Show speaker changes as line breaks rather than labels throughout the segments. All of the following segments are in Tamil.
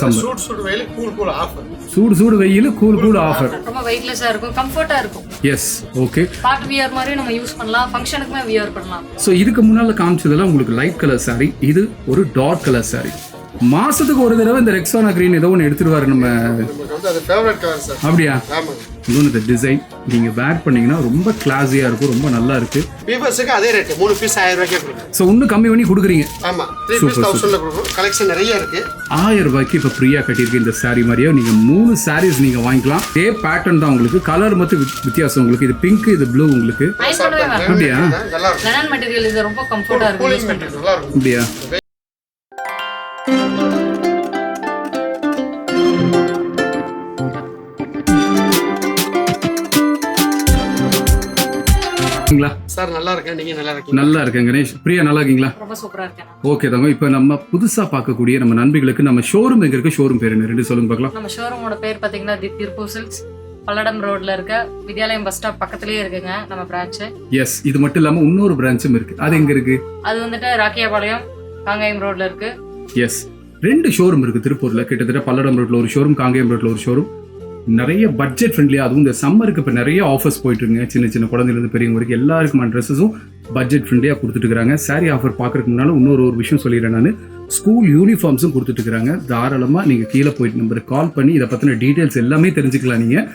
சூடு சூடு வெயில் கூல் ஆஃபர்.
சூடு சூடு வெயில் கூல் ஆஃபர்.
ரொம்ப வெயிட்லெஸ்ஸா இருக்கும், கம்ஃபர்ட்டா இருக்கும்.
S okay.
பார்ட் வியர் மாதிரி நம்ம யூஸ் பண்ணலாம், ஃபங்க்ஷனுக்குமே வியர் பண்ணலாம்.
ஸோ இதுக்கு முன்னால காமிச்சதெல்லாம் உங்களுக்கு லைட் கலர் saree, இது ஒரு டார்க் கலர் saree. மாசத்துக்கு ஒரு தடவை இந்த ரெக்ஸோனா கிரீன் ஏதோ ஒன்று எடுத்துருவாரு நம்ம.
அது ஃபேவரட் கலர் சார்.
அப்படியா?
ஆமா.
இன்னொன்று டிசைன் நீங்க வேர் பண்ணீங்கன்னா ரொம்ப கிளாஸியா இருக்கும், ரொம்ப நல்லா இருக்கு.
பீவர்ஸ்க்கு அதே ரேட் 3 பீஸ் 1000 ரூபாய்க்கு கொடுக்குறோம்.
ஸோ இன்னும் கம்மி பண்ணி கொடுக்குறீங்க.
ஆமா 3 பீஸ் 1000ல கொடுக்குறோம். கலெக்ஷன் நிறைய இருக்கு.
1000 ரூபாய்க்கு இப்போ ஃப்ரீயா கட்டியிருக்க இந்த saree மாதிரியே நீங்க 3 sarees நீங்க வாங்கிக்கலாம். இதே பேட்டர்ன் தான் உங்களுக்கு, கலர் மட்டும் வித்தியாசம். உங்களுக்கு இது பிங்க், இது ப்ளூ. உங்களுக்கு அப்படியா?
நல்லா இருக்கும்.
லெனன் மெட்டீரியல் இது ரொம்ப கம்ஃபர்ட்டா இருக்கும், யூஸ் பண்றது
நல்லா இருக்கும்.
அப்படியா?
சார் நல்லா இருக்கேன், நீங்க நல்லா இருக்கீங்க?
நல்லா இருக்கேன் கணேஷ். பிரியா நல்லா இருக்கீங்களா?
ரொம்ப சூப்பரா இருக்கேன்.
ஓகே தாங்க. இப்போ நம்ம புதுசா பார்க்கக்கூடிய நம்ம நண்பிகளுக்கு நம்ம ஷோரூம் எங்க இருக்கு, ஷோரூம் பேர் என்ன, ரெண்டு சொல்லுங்க பார்க்கலாம்.
நம்ம ஷோரூமோட பேர் பாத்தீங்கன்னா தி திருப்பூர் சில்க்ஸ், பல்லடம் ரோட்ல இருக்க வித்யாலயம் பஸ் ஸ்டாப் பக்கத்துலயே இருக்குங்க நம்ம பிரான்ச்.
எஸ், இது மட்டும் இல்லாம இன்னொரு பிரான்ச்சும் இருக்கு. அது எங்க இருக்கு?
அது வந்துட்டு ராக்கியாபாளையம் காங்கேயம் ரோட்ல இருக்கு.
எஸ், 2 ஷோரூம் இருக்கு திருப்பூர்ல. கிட்டத்தட்ட பல்லடம் ரோட்ல ஒரு ஷோரூம், காங்கேயம் ரோட்ல ஒரு ஷோரூம். நிறைய பட்ஜெட் ஃப்ரெண்ட்லியா, அதுவும் இந்த சம்மருக்கு இப்போ நிறைய ஆஃபர்ஸ் போயிட்டு இருக்குங்க. சின்ன குழந்தைலேருந்து பெரியவங்க வரைக்கும் எல்லாருக்குமான ட்ரெஸ்ஸஸும் பட்ஜெட் ஃப்ரெண்ட்லியாக கொடுத்துட்டு இருக்காங்க. சாரி ஆஃபர் பார்க்கறதுக்கு முன்னாலும் இன்னொரு விஷயம் சொல்லிடுறேன். நான் ஸ்கூல் யூனிஃபார்ம்ஸும் கொடுத்துட்டு இருக்காங்க. தாராளமாக நீங்கள் கீழே போயிட்டு நம்பருக்கு கால் பண்ணி இதை பற்றின டீட்டெயில்ஸ் எல்லாமே தெரிஞ்சுக்கலாம். நீங்கள்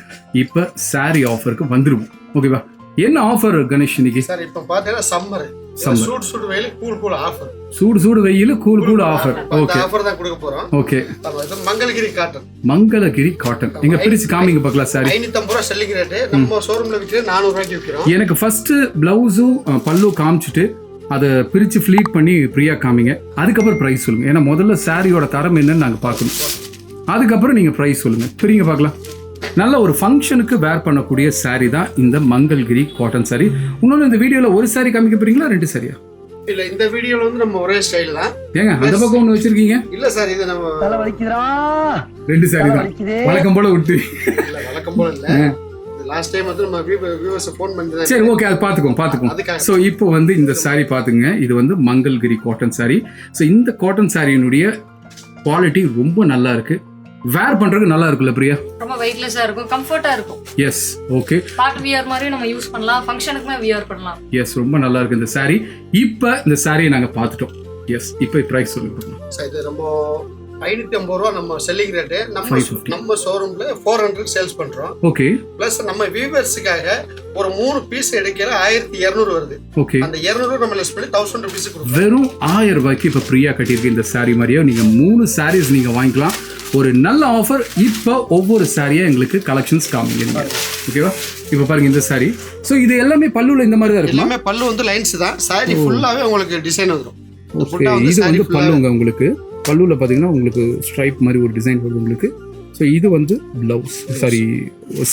இப்போ சாரி ஆஃபருக்கு வந்துருவோம். ஓகேவா? என்ன ஆஃபர் கணேஷ் இன்னைக்கு?
சார் இப்போ பார்த்தீங்கன்னா சம்மர் சூடு சூடு வெயில் கூல் ஆஃபர்.
சூடு சூடு வெயில் கூல் ஆஃபர். ஓகே,
ஆஃபர் தான் கொடுக்க போறோம்.
Okay.
Mangalagiri cotton.
Mangalagiri cotton எங்க பிரிச்சு காமிங்க பார்க்கலாம். சாரி
550 ரூபாய் செல்லிங் ரேட். நம்ம ஷோரூம்ல விற்கிறது 400 ரூபாய்க்கு விற்கிறோம்.
எனக்கு ஃபர்ஸ்ட் பிளவுஸும் பல்லு காமிச்சிட்டு அதை பிரிச்சு ஃபிளீட் பண்ணி ஃப்ரீயா காமிங்க. அதுக்கப்புறம் பிரைஸ் சொல்லுங்க. ஏன்னா முதல்ல சாரியோட தரம் என்னன்னு நாங்க பார்க்கணும். அதுக்கப்புறம் நீங்க பிரைஸ் சொல்லுங்க. பிரிங்க பார்க்கலாம். நல்ல ஒரு ஃபங்க்ஷனுக்கு வேர் பண்ணக்கூடிய சாரி தான் இந்த மங்கள்கிரி காட்டன் சாரி. இன்னொன்று இந்த வீடியோல ஒரு சாரி காமிக்க போறீங்களா, 2 சாரியா?
இல்ல, இந்த வீடியோல வந்து நம்ம ஒரே ஸ்டைல் தான்.
ஏங்க அந்த பக்கம் ஒன்று வச்சிருக்கீங்க?
இல்ல சார், இது நம்ம
தலை வலிக்குதுடா.
2 சாரி தான் வழக்கம் போல விட்டு.
இல்ல வழக்கம் போல இல்ல. லாஸ்ட் டைம் வந்து நம்ம வியூவர்ஸ் ஃபோன் பண்ணி.
சரி ஓகே, அது பாத்துக்கோம். ஸோ இப்போ வந்து இந்த சாரி பாத்துங்க. இது வந்து மங்கள்கிரி காட்டன் சாரி. ஸோ இந்த காட்டன் சாரியினுடைய குவாலிட்டி ரொம்ப நல்லா இருக்கு. வேர் பண்றதுக்கு நல்லா இருக்குல்ல பிரியா?
ரொம்ப வெயிட்லெஸ்ஸா இருக்கும், கம்ஃபர்ட்டா இருக்கும்.
S okay.
பார்ட் வியர் மாதிரி நம்ம யூஸ் பண்ணலாம், ஃபங்க்ஷனுக்குமே வியர் பண்ணலாம்.
எஸ், ரொம்ப நல்லா இருக்கு இந்த சாரி. இப்போ இந்த சாரியை நாங்க பார்த்துட்டோம். எஸ், இப்போ பிரைஸ் சொல்லுங்க.
சார் இது நம்ம 550 ரூபா நம்ம செல்லிங் ரேட். நம்ம ஷோரூம்ல 400 சேல்ஸ் பண்றோம்.
ஓகே.
பிளஸ் நம்ம வியூவர்ஸ்க்காக ஒரு 3 பீஸ் எடுக்கிற 1200 வருது.
ஓகே.
அந்த 200 நம்ம லெஸ் பண்ணி 1000 ரூபீஸ் கொடுப்போம்.
வெறும் 1000 ரூபாய்க்கு இப்போ ஃப்ரீயா கட்டியிருக்க இந்த சாரி மாதிரியே நீங்க 3 சாரீஸ் நீங்க வாங்கிக்கலாம். ஒரு நல்ல ஆஃபர். இப்போ ஒவ்வொரு சாரியா எங்களுக்கு கலெக்ஷன்ஸ் காமிங்க. ஓகேவா? இப்போ பாருங்க இந்த சாரி. ஸோ இது எல்லாமே பல்லுல இந்த மாதிரி தான் இருக்கும்.
எல்லாமே பல்லு வந்து லைன்ஸ் தான். சாரி ஃபுல்லாவே உங்களுக்கு டிசைன் வந்துரும்.
ஓகே, இது வந்து பல்லுங்க. உங்களுக்கு பல்லுல பாத்தீங்கன்னா உங்களுக்கு ஸ்ட்ரைப் மாதிரி ஒரு டிசைன் வருது உங்களுக்கு. ஸோ இது வந்து பிளவுஸ், சாரி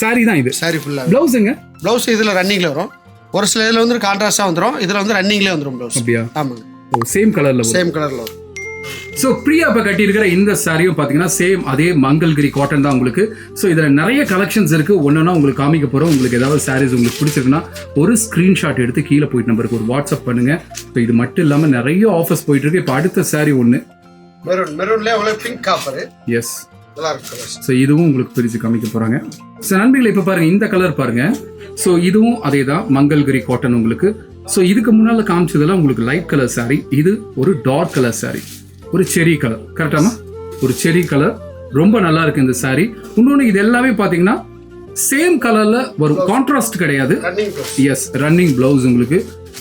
சாரி தான். இது
சாரி ஃபுல்லா
பிளவுஸுங்க.
பிளவுஸ் இதுல ரன்னிங்ல வரும். ஒரு சில இதுல வந்து கான்ட்ராஸ்டா வந்துரும். இதுல வந்து ரன்னிங்லயே வந்துரும் பிளவுஸ்.
அப்படியா?
ஆமாங்க.
ஓ, சேம் கலர்ல
வரும்.
ஸோ பிரியா இப்போ கட்டியிருக்கிற இந்த சாரியும் பார்த்தீங்கன்னா சேம் அதே மங்கள்கிரி காட்டன் தான் உங்களுக்கு. ஸோ இதில் நிறைய கலெக்ஷன்ஸ் இருக்குது. ஒன்றுனா உங்களுக்கு காமிக்க போகிறோம். உங்களுக்கு ஏதாவது சாரீஸ் உங்களுக்கு பிடிச்சிருக்குன்னா ஒரு ஸ்க்ரீன்ஷாட் எடுத்து கீழே போயிட்டு நம்பருக்கு ஒரு வாட்ஸ்அப் பண்ணுங்கள். ஸோ இது மட்டும் இல்லாமல் நிறைய ஆஃபர்ஸ் போயிட்டு இருக்கு. இப்போ அடுத்த சாரி ஒன்று
மெரூன்ல உங்களுக்கு பிங்க் ஆஃபர்.
எஸ், நல்லா இருக்கு. ஸோ இதுவும் உங்களுக்கு பிரித்து காமிக்க போகிறாங்க. ஸோ நண்பர்களே இப்போ பாருங்க, இந்த கலர் பாருங்க. ஸோ இதுவும் அதே தான் மங்கள்கிரி காட்டன் உங்களுக்கு. ஸோ இதுக்கு முன்னால் காமிச்சதெல்லாம் உங்களுக்கு லைட் கலர் சாரி. இது ஒரு டார்க் கலர் சாரி, ஒரு செரி கலர். கரெக்டாமா? ஒரு செரி கலர். ரொம்ப நல்லா இருக்கு இந்த சாரி. இன்னொன்று இது எல்லாமே பார்த்தீங்கன்னா சேம் கலர்ல வரும், கான்ட்ராஸ்ட் கிடையாது. எஸ், ரன்னிங் பிளவுஸ் உங்களுக்கு.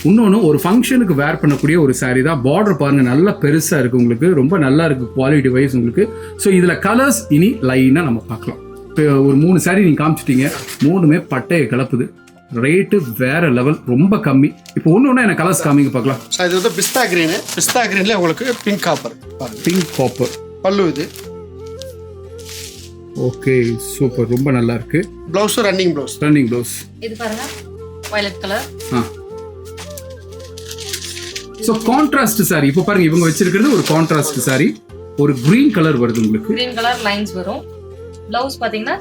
இன்னொன்று ஒரு ஃபங்க்ஷனுக்கு வேர் பண்ணக்கூடிய ஒரு சாரி தான். பார்டர் பாருங்க, நல்லா பெருசா இருக்கு உங்களுக்கு. ரொம்ப நல்லா இருக்கு குவாலிட்டி வைஸ் உங்களுக்கு. ஸோ இதுல கலர்ஸ் இனி லைனா நம்ம பார்க்கலாம். இப்போ ஒரு 3 சாரி நீங்க காமிச்சிட்டீங்க. 3மே பட்டையை கலப்புது. ரேட்டு வேற லெவல், ரொம்ப கம்மி. இப்போ ஒன்று எனக்கு கலர்ஸ் காமிங்க பார்க்கலாம்.
சார் இது வந்து பிஸ்தா கிரீன். பிஸ்தா கிரீன்ல உங்களுக்கு பிங்க் காப்பர்.
பிங்க் காப்பர்
பல்லு இது.
ஓகே, சூப்பர், ரொம்ப நல்லா இருக்கு.
Blouse running blouse.
இது பாருங்க, violet colour.
So contrast sorry. இப்போ பாருங்க, இவங்க வச்சிருக்கிறது ஒரு கான்ட்ராஸ்ட் சாரி. ஒரு கிரீன் கலர் வருது உங்களுக்கு.
கிரீன் கலர் லைன்ஸ் வரும். ப்ளவுஸ் பாத்தீங்கன்னா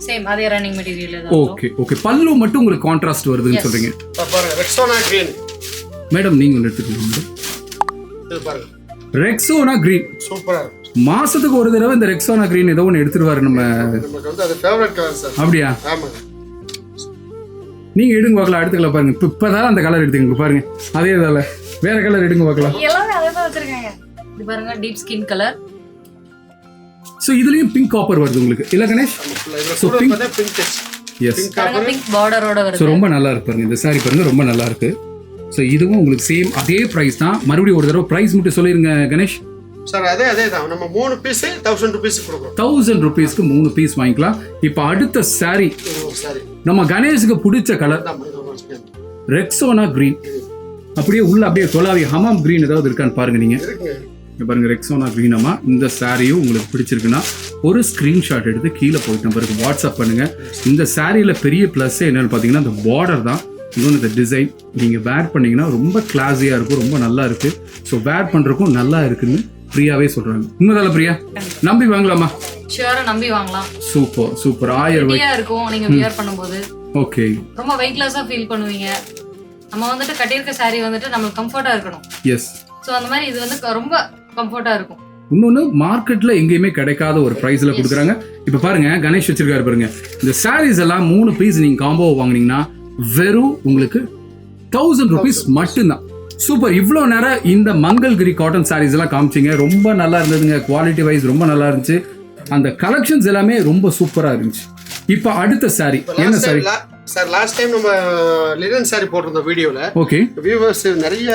சேம் அதே ரன்னிங் மெட்டீரியல் தான்.
ஓகே. பல்லு மட்டும் உங்களுக்கு கான்ட்ராஸ்ட் வருதுன்னு சொல்றீங்க.
பாருங்க, ரெக்ஸோனா கிரீன்.
மேடம் நீங்க ஒன்னு எடுத்துக்கோங்க.
இது பாருங்க,
ரெக்ஸோனா கிரீன்.
சூப்பரா இருக்கு.
மாசத்துக்கு ஒரு தடவை இந்த ரெக்ஸோனா கிரீன் ஏதோ ஒன்று எடுத்துருவாரு
நமக்கு வந்து அது ஃபேவரட் கலர் சார்.
அப்படியா?
ஆமாங்க.
நீங்க எடுங்க பார்க்கலாம், அடுத்துக்கலாம் பாருங்க. இப்பதான் அந்த கலர் எடுத்துங்க பாருங்க. அதே இதால வேற கலர் எடுங்க பார்க்கலாம்.
எல்லாமே அதே தான் வச்சிருக்காங்க. இது பாருங்க டீப் ஸ்கின் கலர்.
சோ இதுலயும் பிங்க் காப்பர் வருது உங்களுக்கு இல்ல Ganesh?
So pink touch.
Yes.
Pink பார்டரோட வருது.
சோ ரொம்ப நல்லா இருக்கு பாருங்க. இந்த saree பாருங்க ரொம்ப நல்லா இருக்கு. சோ இதுவும் உங்களுக்கு சேம் அதே பிரைஸ் தான். மறுபடியும் ஒரு தடவை பிரைஸ் மட்டும் சொல்லிருங்க கணேஷ்.
சார் அதே தான். நம்ம 3 பீஸ் 1000 ரூபீஸ் கொடுக்குறோம்.
1000 ரூபீஸ்க்கு 3 பீஸ் வாங்கிக்கலாம். இப்போ அடுத்த saree நம்ம கணேஷ்க்கு பிடிச்ச கலர் ரெக்ஸோனா கிரீன். அப்படியே உள்ள அப்படியே தொலாவி ஹமாம் கிரீன் ஏதாவது இருக்கான்னு பாருங்க. நீங்க பாருங்க ரெக்ஸோனா கிரீன். அம்மா இந்த சாரியும் உங்களுக்கு பிடிச்சிருக்குன்னா ஒரு ஸ்கிரீன்ஷாட் எடுத்து கீழே போயிட்டு நம்பருக்கு வாட்ஸ்அப் பண்ணுங்க. இந்த சாரியில பெரிய பிளஸ் என்னன்னு பாத்தீங்கன்னா இந்த பார்டர் தான். இன்னொன்று இந்த டிசைன் நீங்கள் வேர் பண்ணிங்கன்னா ரொம்ப கிளாஸியாக இருக்கும், ரொம்ப நல்லா இருக்குது. ஸோ வேர் பண்ணுறக்கும் நல்லா இருக்குன்னு பிரியாவே சொல்கிறாங்க. உண்மைதால பிரியா? நம்பி வாங்கலாமா?
ஷியோரா நம்பி வாங்கலாம்.
Super super. 1000 ரூபாய்
இருக்கும் நீங்கள் வியர் பண்ணும்போது.
ஓகே.
ரொம்ப வெயிட்லெஸ்ஸாக ஃபீல் பண்ணுவீங்க. நம்ம வந்துட்டு கட்டியிருக்க saree வந்துட்டு நம்மளுக்கு கம்ஃபர்ட்டாக இருக்கணும்.
எஸ்.
ஸோ அந்த மாதிரி இது வந்து ரொம்ப கம்ஃபர்ட்டாக இருக்கும்.
இன்னொன்று மார்க்கெட்டில் எங்கேயுமே கிடைக்காத ஒரு ப்ரைஸில் கொடுக்குறாங்க. இப்போ பாருங்க கணேஷ் வச்சிருக்காரு பாருங்க. இந்த சாரீஸ் எல்லாம் 3 பீஸ் நீங்கள் காம்போ வாங்கினீங்கன்னா வெறும் உங்களுக்கு 1000 ரூபீஸ் மட்டும்தான். சூப்பர். இவ்வளோ நேரம் இந்த மங்கள்கிரி காட்டன் சாரீஸ் எல்லாம் காமிச்சிங்க. ரொம்ப நல்லா இருந்ததுங்க. குவாலிட்டி வைஸ் ரொம்ப நல்லா இருந்துச்சு. அந்த கலெக்ஷன்ஸ் எல்லாமே ரொம்ப சூப்பராக இருந்துச்சு. இப்போ அடுத்த சாரி என்ன சாரி
சார்? லாஸ்ட் டைம் நம்ம லினன் சாரி போட்டிருந்த வீடியோல
ஓகே
வியூவர்ஸ் நிறைய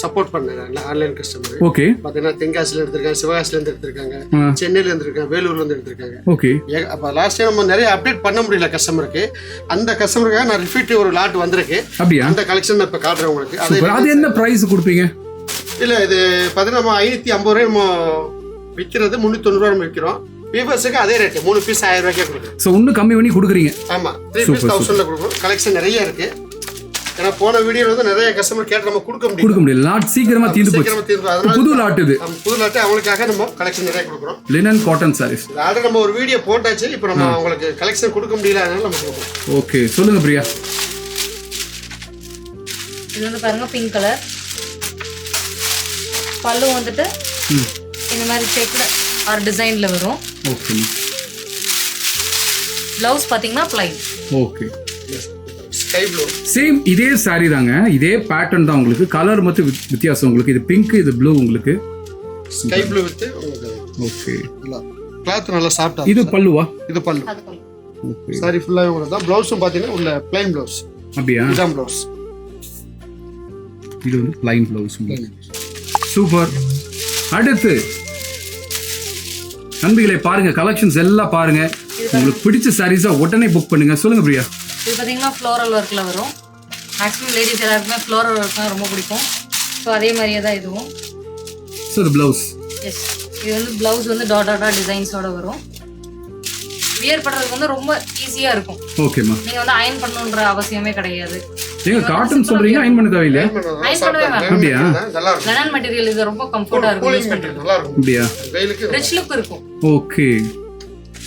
சப்போர்ட் பண்ணாங்க. ஆன்லைன் கஸ்டமர்
ஓகே
பாத்தீங்கன்னா தென்காசில எடுத்திருக்காங்க, சிவகாசில இருந்து எடுத்திருக்காங்க, சென்னையில இருந்திருக்காங்க, வேலூர்ல இருந்து எடுத்திருக்காங்க.
ஓகே.
அப்ப லாஸ்ட் டைம் நம்ம நிறைய அப்டேட் பண்ண முடியல கஸ்டமருக்கு. அந்த கஸ்டமருக்காக நான் ரிப்பீட் ஒரு லாட் வந்திருக்கு.
அப்படியா?
அந்த கலெக்ஷன் இப்ப காட்டுறேன் உங்களுக்கு.
அது என்ன பிரைஸ் கொடுப்பீங்க?
இல்ல இது பாத்தீங்கன்னா நம்ம 550 ரூபாய் நம்ம விற்கிறது, 390 ரூபாய் நம்ம விற்கிறோம். வியூவர்ஸுக்கு அதே ரேட் 3 பீஸ் 1000 ரூபாய்க்கே கொடுக்குறோம்.
ஸோ இன்னும் கம்மி பண்ணி கொடுக்குறீங்க?
ஆமா 3 பீஸ் 1000ல கொடுக்குறோம். கலெக்ஷன் நிறைய இருக்கு. ஏன்னா போன வீடியோல வந்து நிறைய கஸ்டமர் கேட்டு நம்ம கொடுக்க முடியல.
லாட் சீக்கிரமா தீர்ந்து போச்சு. புது லாட் இது.
புது லாட் அவங்களுக்காக நம்ம கலெக்ஷன் நிறைய கொடுக்குறோம்.
Linen cotton saris.
ஆல்ரெடி நம்ம ஒரு வீடியோ போட்டாச்சு. இப்போ நம்ம உங்களுக்கு கலெக்ஷன் கொடுக்க முடியல, அதனால நம்ம கொடுக்குறோம்.
ஓகே சொல்லுங்க பிரியா.
இது வந்து பாருங்க பிங்க் கலர். பல்லு வந்துட்டு இந்த மாதிரி செக்ல ஆர் டிசைன்ல வரும்.
ஓகே.
ப்ளவுஸ் பாத்தீங்கன்னா plain.
Okay.
Sky blue.
Same இதே saree தாங்க. இதே பேட்டர்ன் தான். உங்களுக்கு கலர் மட்டும் வித்தியாசம். உங்களுக்கு இது பிங்க், இது ப்ளூ. உங்களுக்கு
ஸ்கை ப்ளூ வித் உங்களுக்கு.
ஓகே.
கிளாத் நல்லா சாஃப்ட்டா.
இது பல்லுவா?
இது பல்லு. ஓகே. சாரி ஃபுல்லா உங்களுக்கு தான். ப்ளவுஸும் பாத்தீங்கன்னா உள்ள ப்ளைன் ப்ளவுஸ்.
அப்படியே
இதுதான் ப்ளவுஸ்.
இது வந்து ப்ளைன் ப்ளவுஸ். சூப்பர். அடுத்து நண்பிகளை பாருங்க, கலெக்ஷன்ஸ் எல்லாம் பாருங்க. உங்களுக்கு பிடிச்ச சாரீஸா உடனே புக் பண்ணுங்க. சொல்லுங்க பிரியா.
இது பாத்தீங்கன்னா ஃப்ளோரல் ஒர்க்ல வரும். மேக்ஸிமம் லேடிஸ் எல்லாருக்குமே ஃப்ளோரல் ஒர்க்னா ரொம்ப பிடிக்கும். ஸோ அதே மாதிரியே தான் இதுவும்.
ஸோ இது ப்ளவுஸ்.
எஸ். இது வந்து ப்ளவுஸ் வந்து டாட் டிசைன்ஸோட வரும். வியர் பண்றதுக்கு வந்து ரொம்ப ஈஸியா இருக்கும்.
ஓகேமா.
நீங்க வந்து அயன் பண்ணணும்ன்ற அவசியமே கிடையாது.
நீங்க காட்டன் சொல்றீங்க, அயன் பண்ண தேவையில்லை.
அயன் பண்ணவே வேண்டாம்.
அப்படியா?
லெனன் மெட்டீரியல் இது ரொம்ப கம்ஃபர்ட்டா இருக்கும் யூஸ் பண்றது.
நல்லா இருக்கும்.
அப்படியா?
வெயிலுக்கு
ரிச் லுக் இருக்கும்.
Okay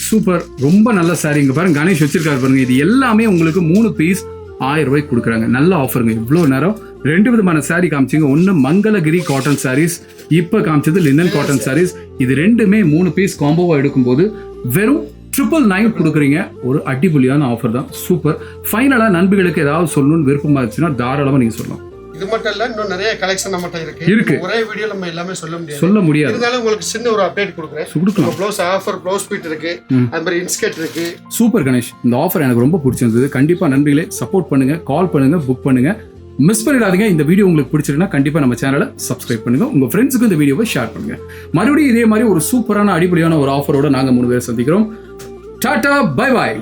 super. ரொம்ப நல்ல சாரி. இங்க பாருங்க கணேஷ் வச்சிருக்காரு பாருங்க. இது எல்லாமே உங்களுக்கு 3 பீஸ் 1000 ரூபாய்க்கு கொடுக்குறாங்க. நல்ல ஆஃபருங்க. இவ்வளோ நேரம் 2 விதமான சாரி காமிச்சிங்க. ஒன்று மங்களகிரி காட்டன் சாரீஸ், இப்போ காமிச்சது லினன் காட்டன் சாரீஸ். இது ரெண்டுமே 3 பீஸ் காம்போவா எடுக்கும்போது வெறும் 999 கொடுக்குறீங்க. ஒரு அடிபொலியான ஆஃபர் தான். சூப்பர். ஃபைனலாக நண்பர்களுக்கு ஏதாவது சொல்லணும்னு விருப்பமாக இருந்துச்சுன்னா தாராளமாக நீங்கள் சொல்லலாம்.
இது மட்டும் இல்ல, இன்னும் நிறைய கலெக்ஷன் நம்மட்ட இருக்கு. ஒரே வீடியோ நம்ம எல்லாமே சொல்ல முடியாது. இருந்தாலும் உங்களுக்கு சின்ன ஒரு அப்டேட் கொடுக்குறேன். ப்ளவுஸ் ஆஃபர், ப்ளவுஸ் பீட் இருக்கு, அது மாதிரி இன்ஸ்கர்ட் இருக்கு.
சூப்பர் கணேஷ். இந்த ஆஃபர் எனக்கு ரொம்ப பிடிச்சிருந்தது. கண்டிப்பா நண்பர்களே சப்போர்ட் பண்ணுங்க, கால் பண்ணுங்க, புக் பண்ணுங்க. மிஸ் பண்ணிடாதீங்க. இந்த வீடியோ உங்களுக்கு பிடிச்சிருந்தா கண்டிப்பா நம்ம சேனலை சப்ஸ்கிரைப் பண்ணுங்க. உங்க ஃப்ரெண்ட்ஸுக்கு இந்த வீடியோவை ஷேர் பண்ணுங்க. மறுபடியும் இதே மாதிரி ஒரு சூப்பரான அடிப்படையான ஒரு ஆஃபரோட நாங்க 3 பேர் சந்திக்கிறோம். Tata, bye bye.